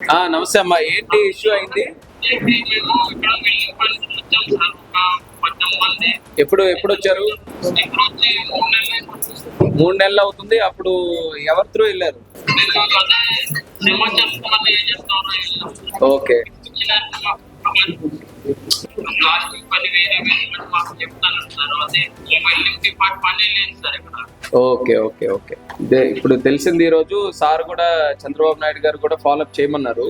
నమస్తే అమ్మా, ఏంటి ఇష్యూ అయింది? ఎప్పుడు ఎప్పుడు వచ్చారు? 3 నెలలు అవుతుంది. అప్పుడు ఎవరి త్రూ వెళ్ళారు? ఓకే ఓకే ఓకే ఓకే ఇప్పుడు తెలిసింది. ఈ రోజు సార్ కూడా చంద్రబాబు నాయుడు గారు కూడా ఫాలోఅప్ చేయమన్నారు.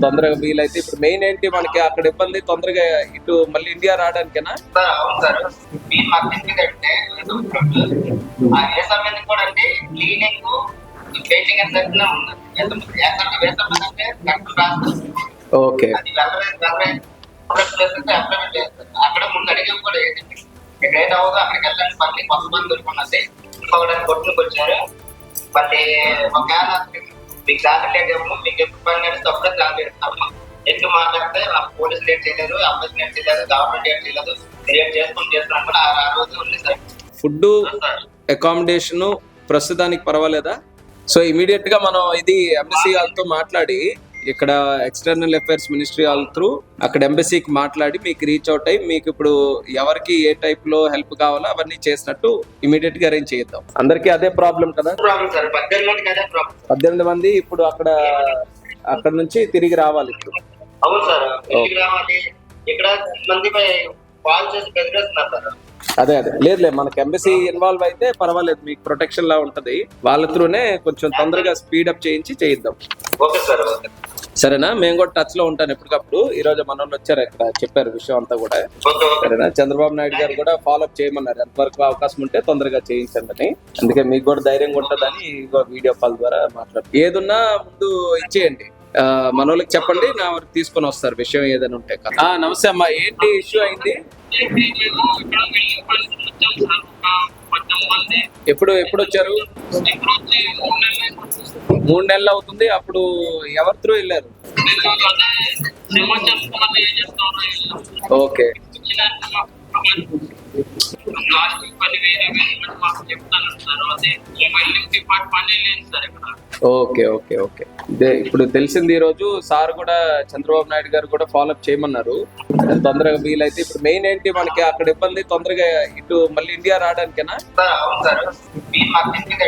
తొందరగా వీలైతే ఇప్పుడు మెయిన్ ఏంటి మనకి అక్కడ ఇబ్బంది, తొందరగా ఇటు మళ్ళీ ఇండియా రావడానికేనా? అవును సార్. మీరు మాకు తెలిసిందంటే ఆ వేసమ్మంది కూడా అంటే క్లీనింగ్ పెయింటింగ్ అని సరిగ్గా ఉన్నది. వేసమ్మ అంటే కరెక్ట్ రాస్తారు. ఓకే అది అప్లైమెంట్ చేస్తారు. అక్కడ ముందు అడిగి కూడా ఏంటంటే ఇక్కడ ఏది అవ్వదు అక్కడికి వెళ్ళండి, మళ్ళీ కొత్త మంది దొరుకున్నది ఇంకొకటి కొట్టుకు వచ్చారు. మళ్ళీ ఒకవేళ మీకు దాఖలు లేదేమో, మీకు ఎప్పుడు పని నడిస్తే అప్పుడే దాఖలు పెడతాము. ఎక్కువ మాట్లాడితే పోలీసులు ఏం చేయలేదు, అంబులెన్స్ ఏం చేయలేదు, గవర్నమెంట్ ఏం చేయలేదు, మీరు ఏం చేస్తున్నాం కూడా ఆ రోజు ఉంది సార్. ఫుడ్ అకామిడేషన్ ప్రస్తుతానికి పర్వాలేదా? సో ఇమీడియట్ గా మనం ఇది ఎంబసీ వాళ్ళతో మాట్లాడి, ఇక్కడ ఎక్స్టర్నల్ అఫైర్స్ మినిస్ట్రీ వాళ్ళ త్రూ అక్కడ ఎంబసీకి మాట్లాడి మీకు రీచ్ అవుట్ అయ్యి మీకు ఇప్పుడు ఎవరికి ఏ టైప్ లో హెల్ప్ కావాలో అవన్నీ చేసినట్టు ఇమీడియట్ గా అరేంజ్ చేద్దాం. అందరికీ అదే ప్రాబ్లం కదా? ప్రాబ్లం సార్, 18 మందికి అదే ప్రాబ్లం. 18 మంది ఇప్పుడు అక్కడ నుంచి తిరిగి రావాలి ఇప్పుడు. అవును సార్, ఇంటికి రావాలి. ఇక్కడ మంది కాల్ చేసి బెదిరిస్తున్నారు సార్. అదే లేదు మనకి ఎంబసీ ఇన్వాల్వ్ అయితే పర్వాలేదు, మీకు ప్రొటెక్షన్ లా ఉంటది. వాళ్ళ త్రూనే కొంచెం తొందరగా స్పీడప్ చేయిద్దాం. Okay sir, okay. సరేనా? మేము కూడా టచ్ లో ఉంటాను ఎప్పటికప్పుడు. ఈ రోజు మన వాళ్ళు వచ్చారు, ఇక్కడ చెప్పారు విషయం అంతా కూడా. సరేనా? చంద్రబాబు నాయుడు గారు కూడా ఫాలోఅప్ చేయమన్నారు, ఎంతవరకు అవకాశం ఉంటే తొందరగా చేయించండి అని. అందుకే మీకు కూడా ధైర్యంగా ఉంటుందని వీడియో కాల్ ద్వారా మాట్లాడు. ఏదున్నా ముందు ఇచ్చేయండి, మన వాళ్ళకి చెప్పండి, నా వరకు తీసుకొని వస్తారు విషయం ఏదైనా ఉంటే. నమస్తే అమ్మా, ఏంటి ఇష్యూ అయింది? ఎప్పుడు వచ్చారు? 3 నెలలు అవుతుంది. అప్పుడు ఎవరి త్రూ వెళ్ళారు? ఓకే ఓకే ఓకే ఓకే ఇప్పుడు తెలిసింది. ఈ రోజు సార్ కూడా చంద్రబాబు నాయుడు గారు కూడా ఫాలోఅప్ చేయమన్నారు. తొందరగా వీలైతే ఇప్పుడు మెయిన్ ఏంటి మనకి అక్కడ ఇబ్బంది, తొందరగా ఇటు మళ్ళీ ఇండియా రావడానికేనా? అవును సార్. మీరు మాకు తెలిసిందంటే